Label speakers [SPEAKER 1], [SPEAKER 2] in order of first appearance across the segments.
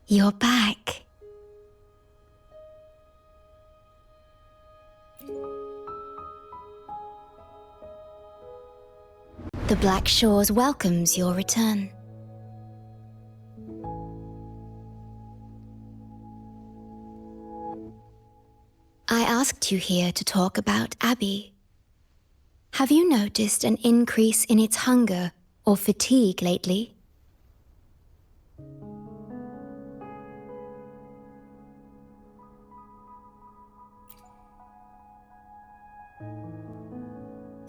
[SPEAKER 1] You're back. The Black Shores welcomes your return. I asked you here to talk about Abby. Have you noticed an increase in its hunger or fatigue lately?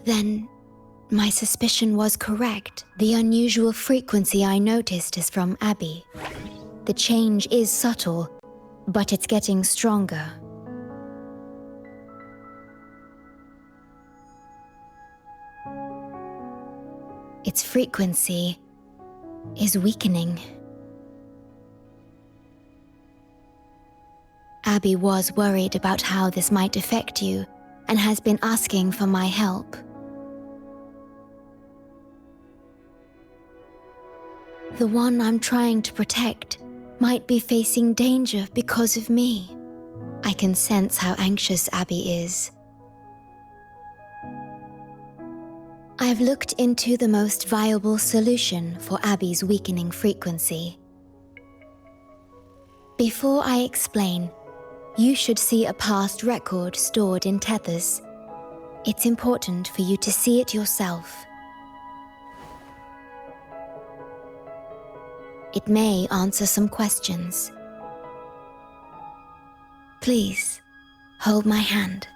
[SPEAKER 1] Then, my suspicion was correct. The unusual frequency I noticed is from Abby. The change is subtle, but it's getting stronger. Its frequency is weakening. Abby was worried about how this might affect you and has been asking for my help. The one I'm trying to protect might be facing danger because of me. I can sense how anxious Abby is. I've looked into the most viable solution for Abby's weakening frequency. Before I explain, you should see a past record stored in tethers. It's important for you to see it yourself. It may answer some questions. Please, hold my hand.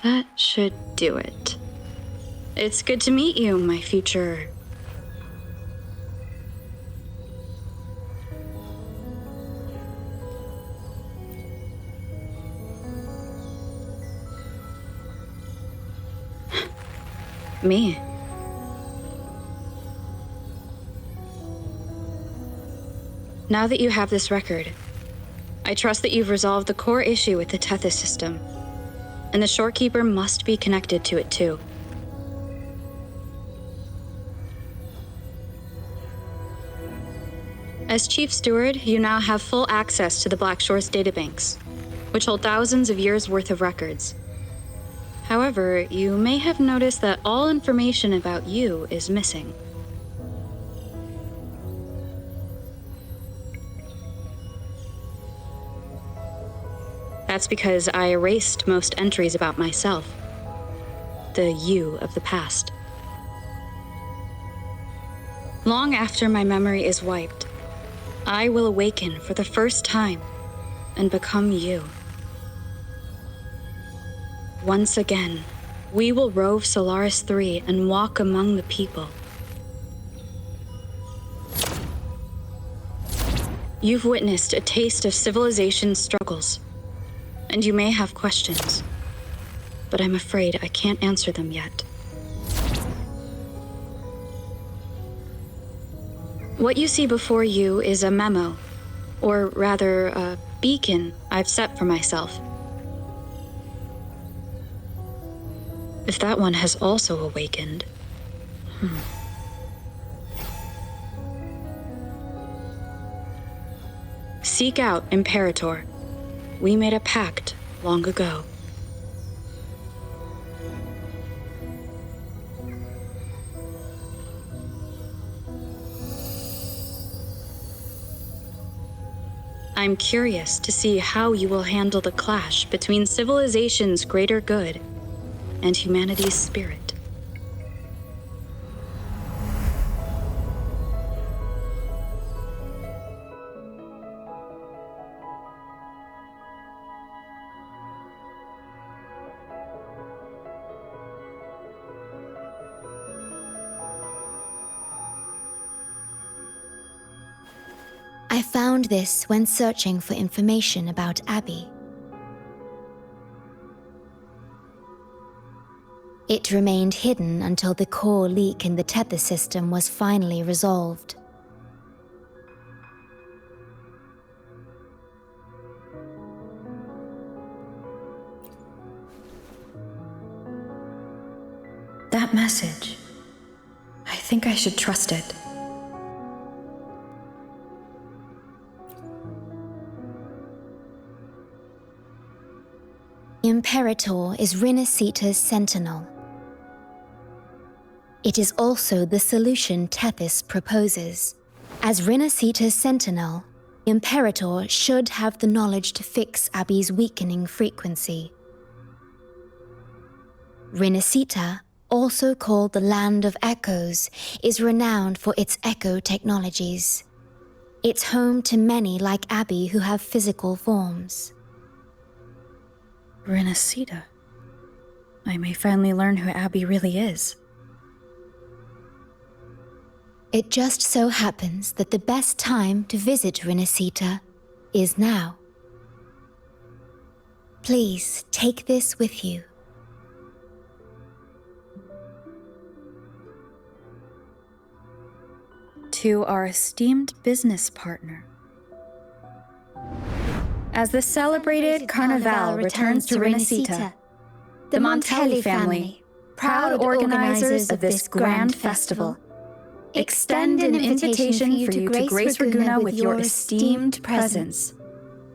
[SPEAKER 2] That should do it. It's good to meet you, my future... Me. Now that you have this record, I trust that you've resolved the core issue with the Tethys system, and the Shorekeeper must be connected to it too. As Chief Steward, you now have full access to the Black Shore's databanks, which hold thousands of years' worth of records. However, you may have noticed that all information about you is missing. That's because I erased most entries about myself, the you of the past. Long after my memory is wiped, I will awaken for the first time and become you. Once again, we will rove Solaris 3 and walk among the people. You've witnessed a taste of civilization's struggles, and you may have questions, but I'm afraid I can't answer them yet. What you see before you is a memo, or rather a beacon I've set for myself. If that one has also awakened... Seek out Imperator. We made a pact long ago. I'm curious to see how you will handle the clash between civilization's greater good and humanity's spirit.
[SPEAKER 1] I found this when searching for information about Abby. It remained hidden until the core leak in the tether system was finally resolved.
[SPEAKER 2] That message. I think I should trust it.
[SPEAKER 1] Imperator is Rinasita's sentinel. It is also the solution Tethys proposes. As Rinasita's sentinel, Imperator should have the knowledge to fix Abby's weakening frequency. Rinasita, also called the Land of Echoes, is renowned for its echo technologies. It's home to many like Abby who have physical forms.
[SPEAKER 2] Rinasita. I may finally learn who Abby really is.
[SPEAKER 1] It just so happens that the best time to visit Rinasita is now. Please take this with you.
[SPEAKER 2] To our esteemed business partner. As the celebrated Carnival returns to Rinasita, the Montelli family, proud organizers of this grand festival, extend an invitation for you to grace Ragunna with your esteemed presence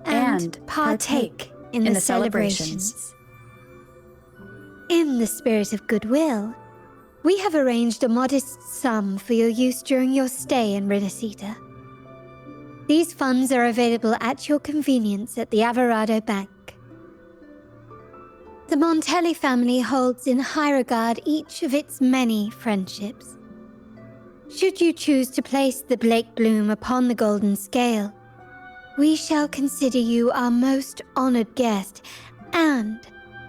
[SPEAKER 2] and partake in the celebrations.
[SPEAKER 3] In the spirit of goodwill, we have arranged a modest sum for your use during your stay in Rinasita. These funds are available at your convenience at the Averado Bank. The Montelli family holds in high regard each of its many friendships. Should you choose to place the Blake Bloom upon the golden scale, we shall consider you our most honored guest and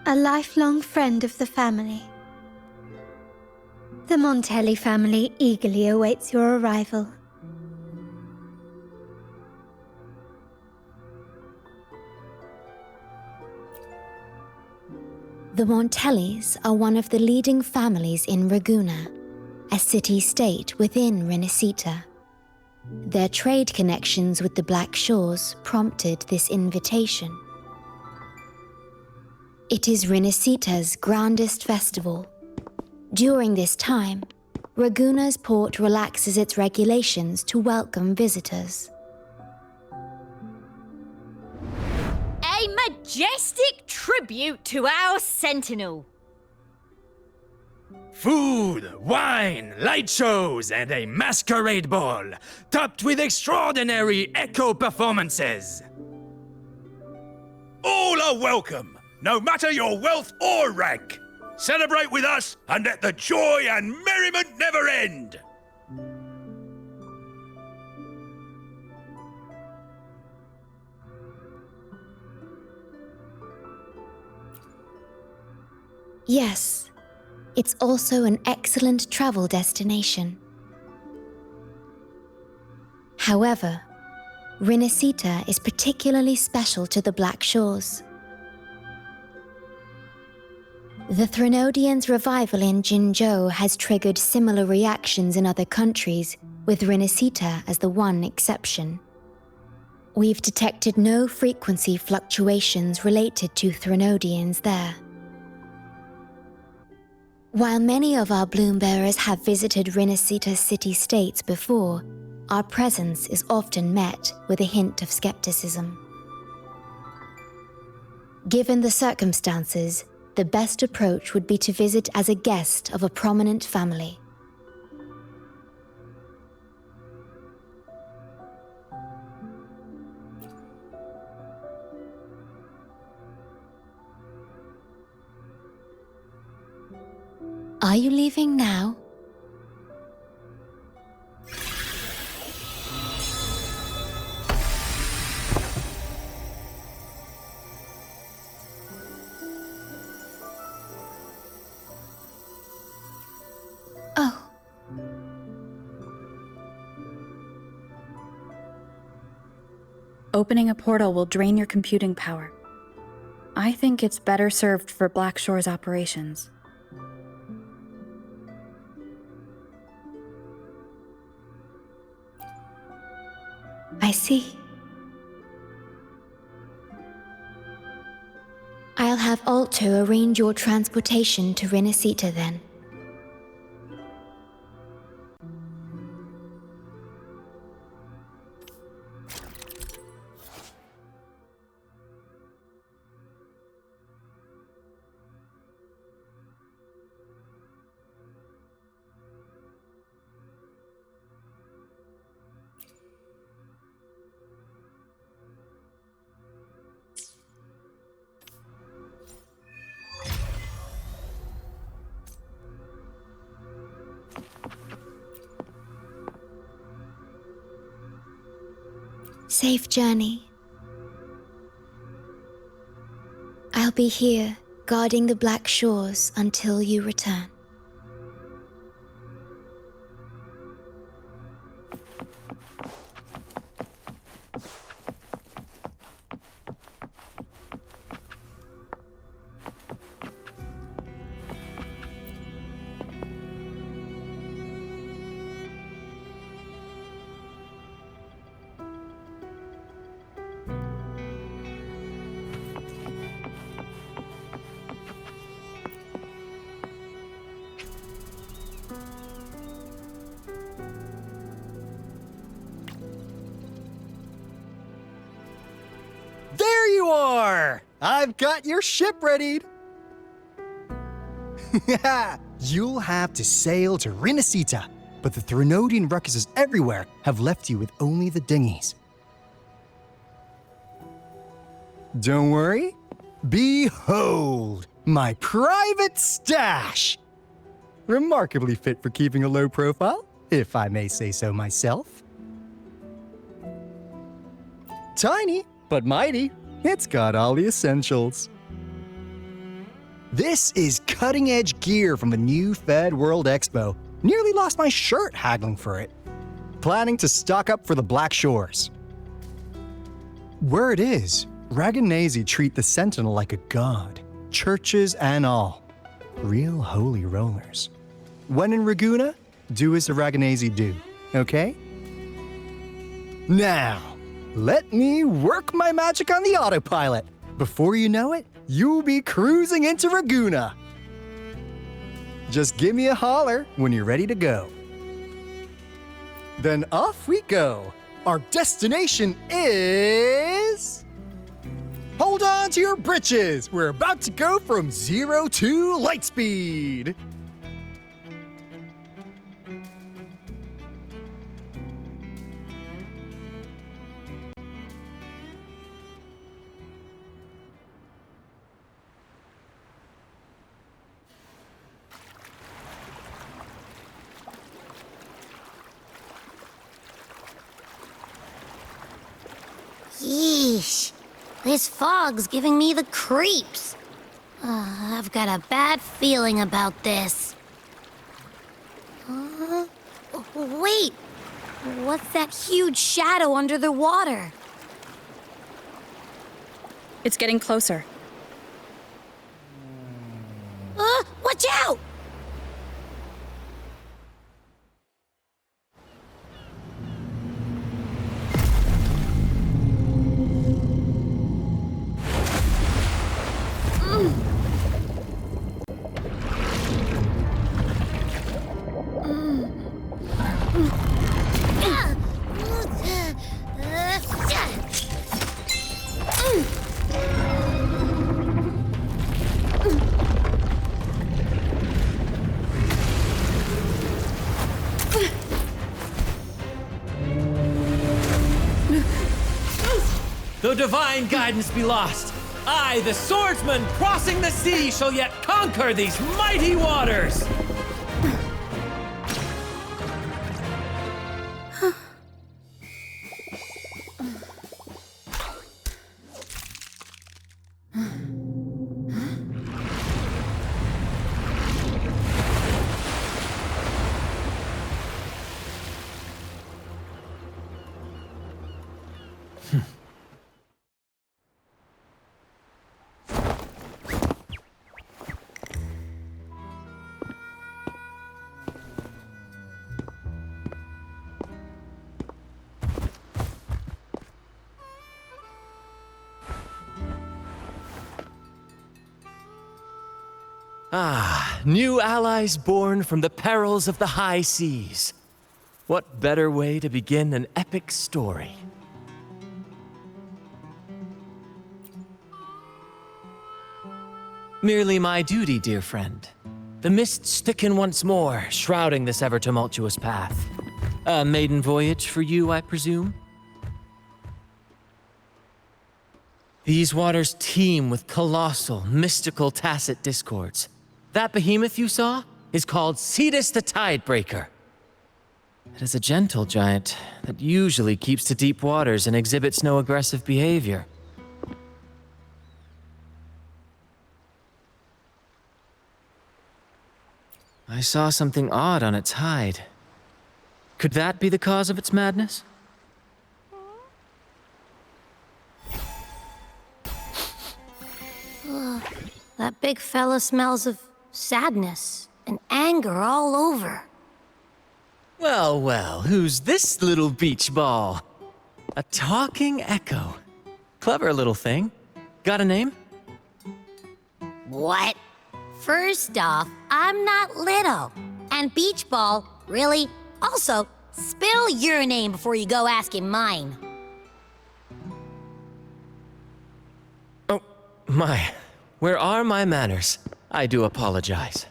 [SPEAKER 3] a lifelong friend of the family. The Montelli family eagerly awaits your arrival.
[SPEAKER 1] The Montellis are one of the leading families in Ragunna, a city-state within Rinasita. Their trade connections with the Black Shores prompted this invitation. It is Rinasita's grandest festival. During this time, Ragunna's port relaxes its regulations to welcome visitors.
[SPEAKER 4] A majestic tribute to our sentinel.
[SPEAKER 5] Food, wine, light shows, and a masquerade ball, topped with extraordinary echo performances.
[SPEAKER 6] All are welcome, no matter your wealth or rank. Celebrate with us and let the joy and merriment never end.
[SPEAKER 1] Yes, it's also an excellent travel destination. However, Rinasita is particularly special to the Black Shores. The Threnodians' revival in Jinzhou has triggered similar reactions in other countries, with Rinasita as the one exception. We've detected no frequency fluctuations related to Threnodians there. While many of our bloom-bearers have visited Rinasita city-states before, our presence is often met with a hint of skepticism. Given the circumstances, the best approach would be to visit as a guest of a prominent family. Are you leaving now? Oh.
[SPEAKER 2] Opening a portal will drain your computing power. I think it's better served for Black Shore's operations.
[SPEAKER 1] see. I'll have Alto arrange your transportation to Renacita then. Safe journey. I'll be here, guarding the Black Shores until you return.
[SPEAKER 7] There you are! I've got your ship readied. You'll have to sail to Renacita, but the Threnodian ruckuses everywhere have left you with only the dinghies. Don't worry. Behold, my private stash! Remarkably fit for keeping a low profile, if I may say so myself. Tiny, but mighty. It's got all the essentials. This is cutting-edge gear from the new Fed World Expo. Nearly lost my shirt haggling for it. Planning to stock up for the Black Shores. Word is, Raganazi treat the Sentinel like a god. Churches and all. Real holy rollers. When in Raguna, do as the Raganazi do, okay? Now, let me work my magic on the autopilot. Before you know it, you'll be cruising into Raguna. Just give me a holler when you're ready to go. Then off we go. Our destination is... Hold on to your britches. We're about to go from 0 to light speed.
[SPEAKER 8] Yeesh. This fog's giving me the creeps. I've got a bad feeling about this. Wait! What's that huge shadow under the water?
[SPEAKER 2] It's getting closer.
[SPEAKER 8] Watch out!
[SPEAKER 9] Though divine guidance be lost, I, the swordsman crossing the sea, shall yet conquer these mighty waters! Ah, new allies born from the perils of the high seas. What better way to begin an epic story? Merely my duty, dear friend. The mists thicken once more, shrouding this ever-tumultuous path. A maiden voyage for you, I presume? These waters teem with colossal, mystical, tacit discords. That behemoth you saw is called Cetus the Tidebreaker. It is a gentle giant that usually keeps to deep waters and exhibits no aggressive behavior. I saw something odd on its hide. Could that be the cause of its madness?
[SPEAKER 8] That big fella smells of sadness and anger all over.
[SPEAKER 9] Well, well, who's this little beach ball? A talking echo. Clever little thing. Got a name?
[SPEAKER 8] What? First off, I'm not little. And Beach Ball, really? Also, spill your name before you go asking mine.
[SPEAKER 9] Oh, my. Where are my manners? I do apologize.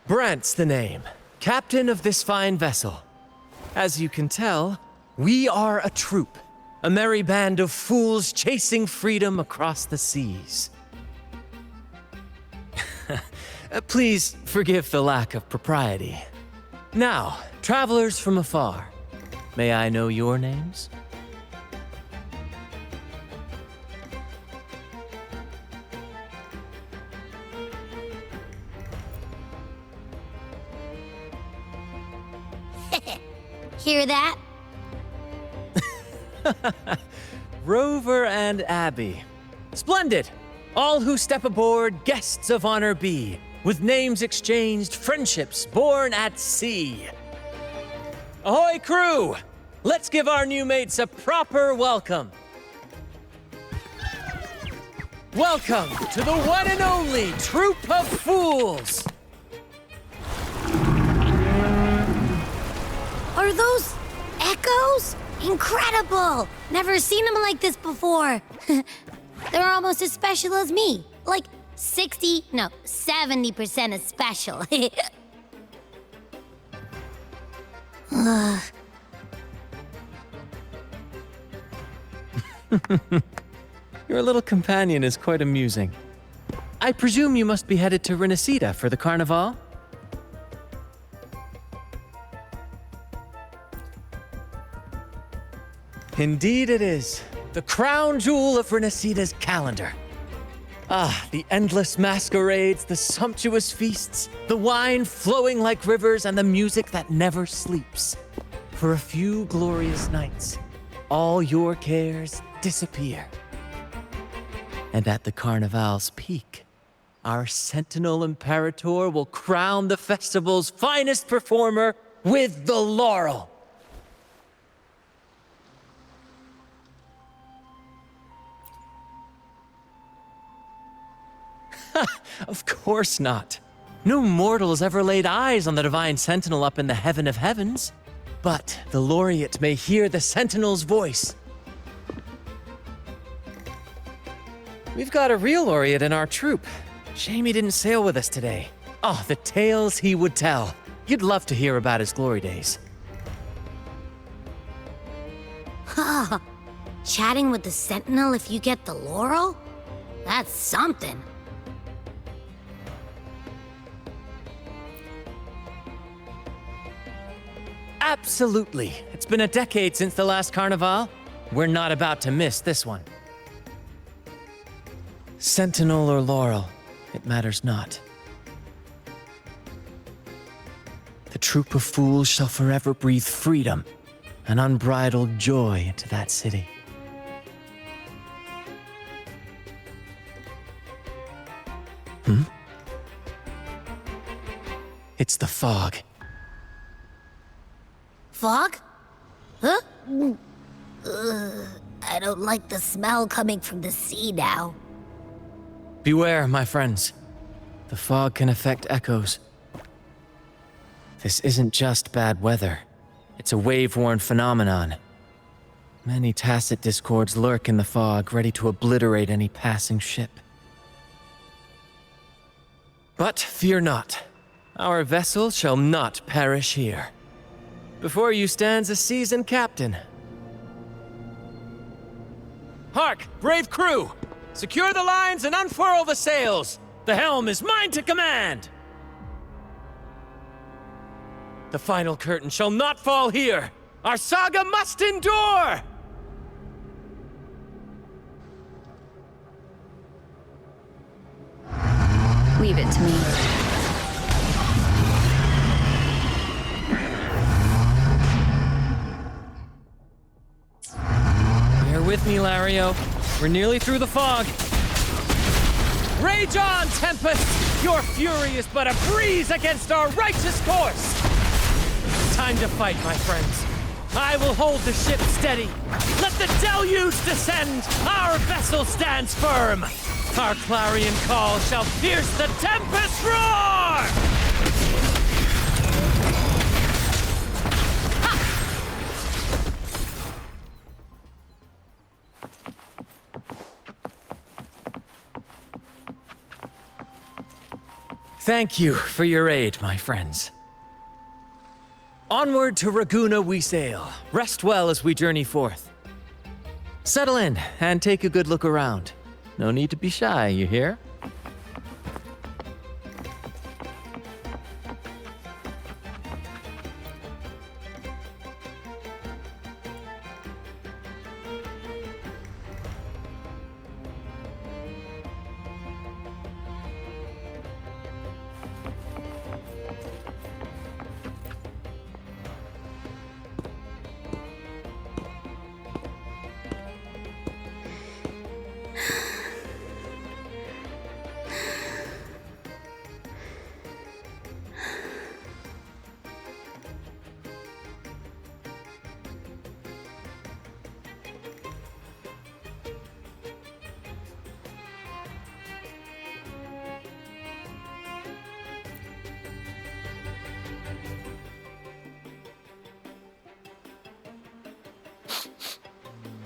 [SPEAKER 9] Brant's the name. Captain of this fine vessel. As you can tell, we are a troop. A merry band of fools chasing freedom across the seas. Please forgive the lack of propriety. Now, travelers from afar, may I know your names?
[SPEAKER 8] Hear that?
[SPEAKER 9] Rover and Abby. Splendid! All who step aboard, guests of honor be, with names exchanged, friendships born at sea. Ahoy, crew! Let's give our new mates a proper welcome. Welcome to the one and only Troop of Fools!
[SPEAKER 8] Are those echoes? Incredible! Never seen them like this before. They're almost as special as me. Like 70% as special.
[SPEAKER 9] Your little companion is quite amusing. I presume you must be headed to Renacida for the Carnival? Indeed it is. The crown jewel of Renacida's calendar. Ah, the endless masquerades, the sumptuous feasts, the wine flowing like rivers, and the music that never sleeps. For a few glorious nights, all your cares disappear. And at the Carnival's peak, our Sentinel Imperator will crown the festival's finest performer with the laurel. Of course not. No mortal has ever laid eyes on the Divine Sentinel up in the heaven of heavens. But the laureate may hear the Sentinel's voice. We've got a real laureate in our troop. Shame he didn't sail with us today. Oh, the tales he would tell. You'd love to hear about his glory days.
[SPEAKER 8] Chatting with the Sentinel if you get the laurel? That's something.
[SPEAKER 9] Absolutely. It's been a decade since the last Carnival. We're not about to miss this one. Sentinel or laurel, it matters not. The troop of fools shall forever breathe freedom and unbridled joy into that city. It's the fog.
[SPEAKER 8] Fog? Huh? I don't like the smell coming from the sea now.
[SPEAKER 9] Beware, my friends. The fog can affect echoes. This isn't just bad weather. It's a wave-worn phenomenon. Many tacit discords lurk in the fog, ready to obliterate any passing ship. But fear not. Our vessel shall not perish here. Before you stands a seasoned captain. Hark, brave crew! Secure the lines and unfurl the sails! The helm is mine to command! The final curtain shall not fall here! Our saga must endure!
[SPEAKER 2] Leave it to me.
[SPEAKER 9] Bear with me, Lario. We're nearly through the fog. Rage on, Tempest! Your fury is but a breeze against our righteous course! Time to fight, my friends. I will hold the ship steady. Let the deluge descend! Our vessel stands firm! Our clarion call shall pierce the tempest roar! Thank you for your aid, my friends. Onward to Raguna we sail. Rest well as we journey forth. Settle in and take a good look around. No need to be shy, you hear?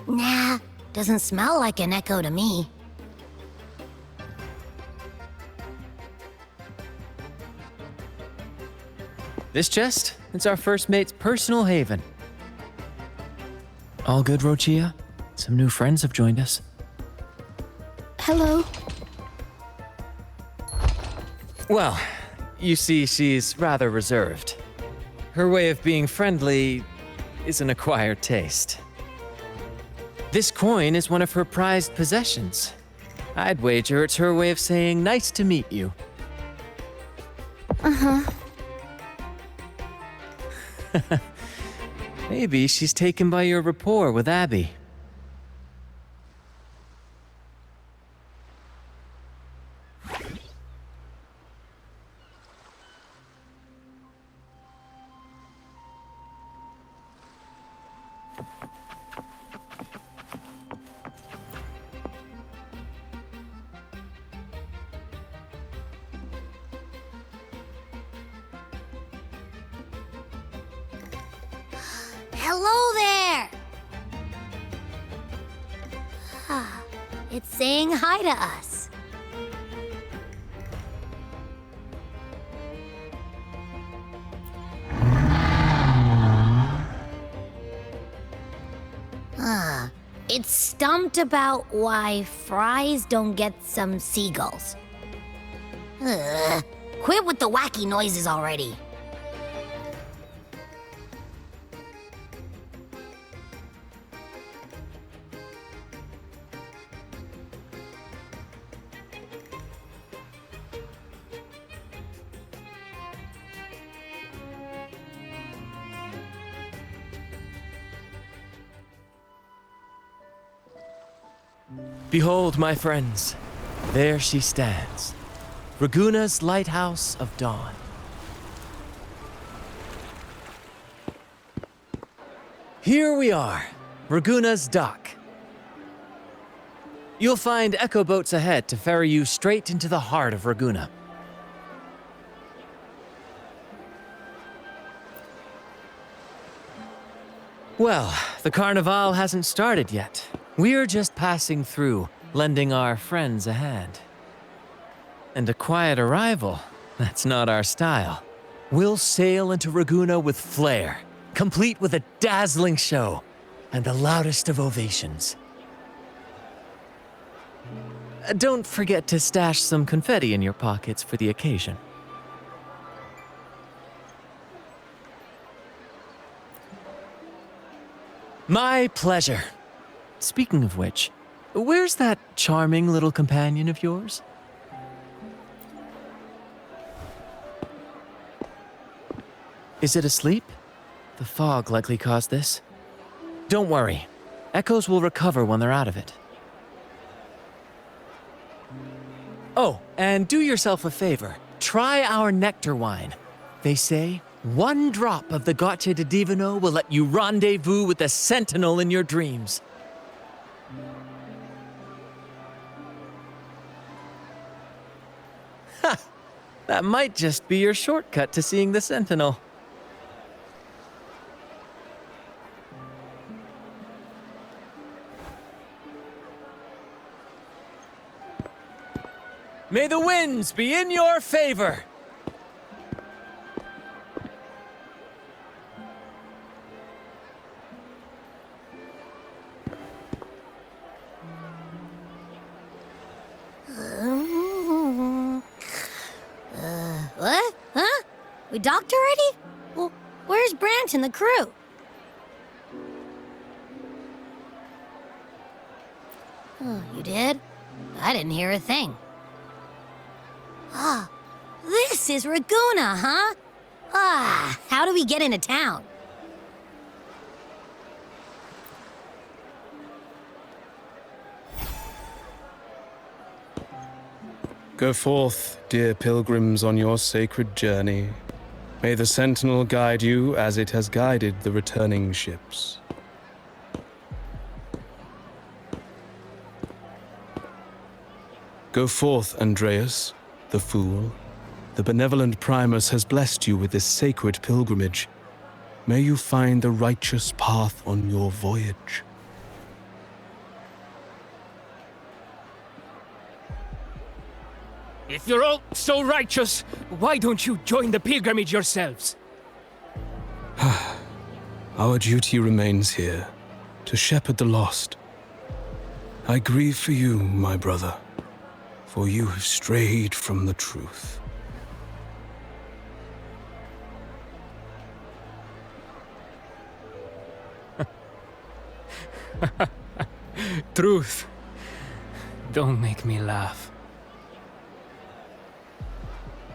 [SPEAKER 8] Nah, doesn't smell like an echo to me.
[SPEAKER 9] This chest, it's our first mate's personal haven. All good, Rochia? Some new friends have joined us.
[SPEAKER 3] Hello.
[SPEAKER 9] Well, you see, she's rather reserved. Her way of being friendly is an acquired taste. This coin is one of her prized possessions. I'd wager it's her way of saying nice to meet you.
[SPEAKER 3] Uh-huh.
[SPEAKER 9] Maybe she's taken by your rapport with Abby.
[SPEAKER 8] Hello there! It's saying hi to us. It's stumped about why fries don't get some seagulls. Quit with the wacky noises already.
[SPEAKER 9] Behold, my friends, there she stands, Raguna's Lighthouse of Dawn. Here we are, Raguna's dock. You'll find echo boats ahead to ferry you straight into the heart of Raguna. Well, the Carnival hasn't started yet. We're just passing through, lending our friends a hand. And a quiet arrival, that's not our style. We'll sail into Raguna with flair, complete with a dazzling show and the loudest of ovations. Don't forget to stash some confetti in your pockets for the occasion. My pleasure. Speaking of which, where's that charming little companion of yours? Is it asleep? The fog likely caused this. Don't worry. Echoes will recover when they're out of it. Oh, and do yourself a favor. Try our nectar wine. They say 1 drop of the Gocce di Divino will let you rendezvous with the Sentinel in your dreams. Ha! That might just be your shortcut to seeing the Sentinel. May the winds be in your favor!
[SPEAKER 8] What? Huh? We docked already? Well, where's Brant and the crew? Oh, you did? I didn't hear a thing. Ah, this is Raguna, huh? Ah, how do we get into town?
[SPEAKER 10] Go forth, dear pilgrims, on your sacred journey. May the Sentinel guide you as it has guided the returning ships. Go forth, Andreas, the fool. The benevolent Primus has blessed you with this sacred pilgrimage. May you find the righteous path on your voyage.
[SPEAKER 5] If you're all so righteous, why don't you join the pilgrimage yourselves?
[SPEAKER 10] Our duty remains here, to shepherd the lost. I grieve for you, my brother, for you have strayed from the truth.
[SPEAKER 5] Truth. Don't make me laugh.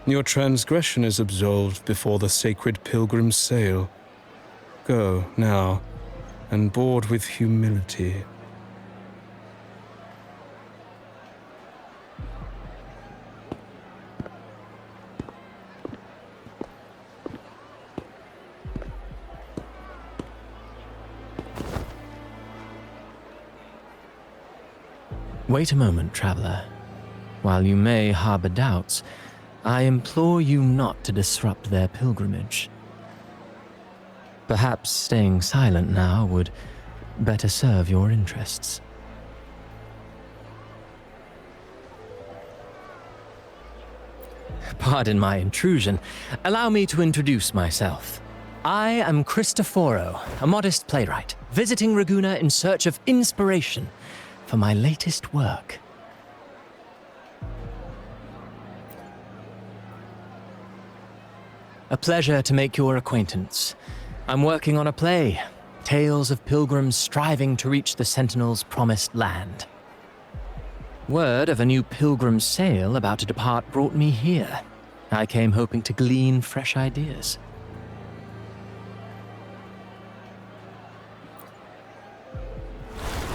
[SPEAKER 10] Your transgression is absolved before the sacred pilgrims sail. Go, now, and board with humility.
[SPEAKER 9] Wait a moment, traveler. While you may harbor doubts, I implore you not to disrupt their pilgrimage. Perhaps staying silent now would better serve your interests. Pardon my intrusion. Allow me to introduce myself. I am Cristoforo, a modest playwright, visiting Raguna in search of inspiration for my latest work. A pleasure to make your acquaintance. I'm working on a play, tales of pilgrims striving to reach the Sentinel's promised land. Word of a new pilgrim sail about to depart brought me here. I came hoping to glean fresh ideas.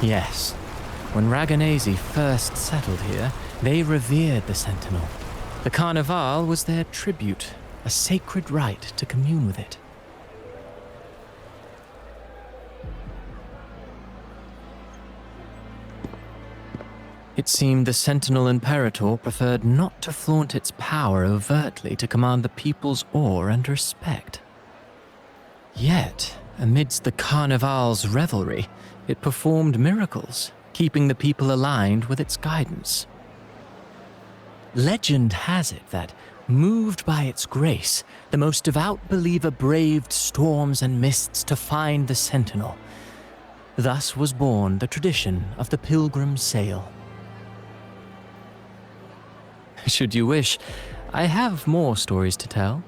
[SPEAKER 9] Yes, when Raganesi first settled here, they revered the Sentinel. The Carnival was their tribute, a sacred right to commune with it. It seemed the Sentinel Imperator preferred not to flaunt its power overtly to command the people's awe and respect. Yet, amidst the Carnival's revelry, it performed miracles, keeping the people aligned with its guidance. Legend has it that, moved by its grace, the most devout believer braved storms and mists to find the Sentinel. Thus was born the tradition of the Pilgrim Sail. Should you wish, I have more stories to tell.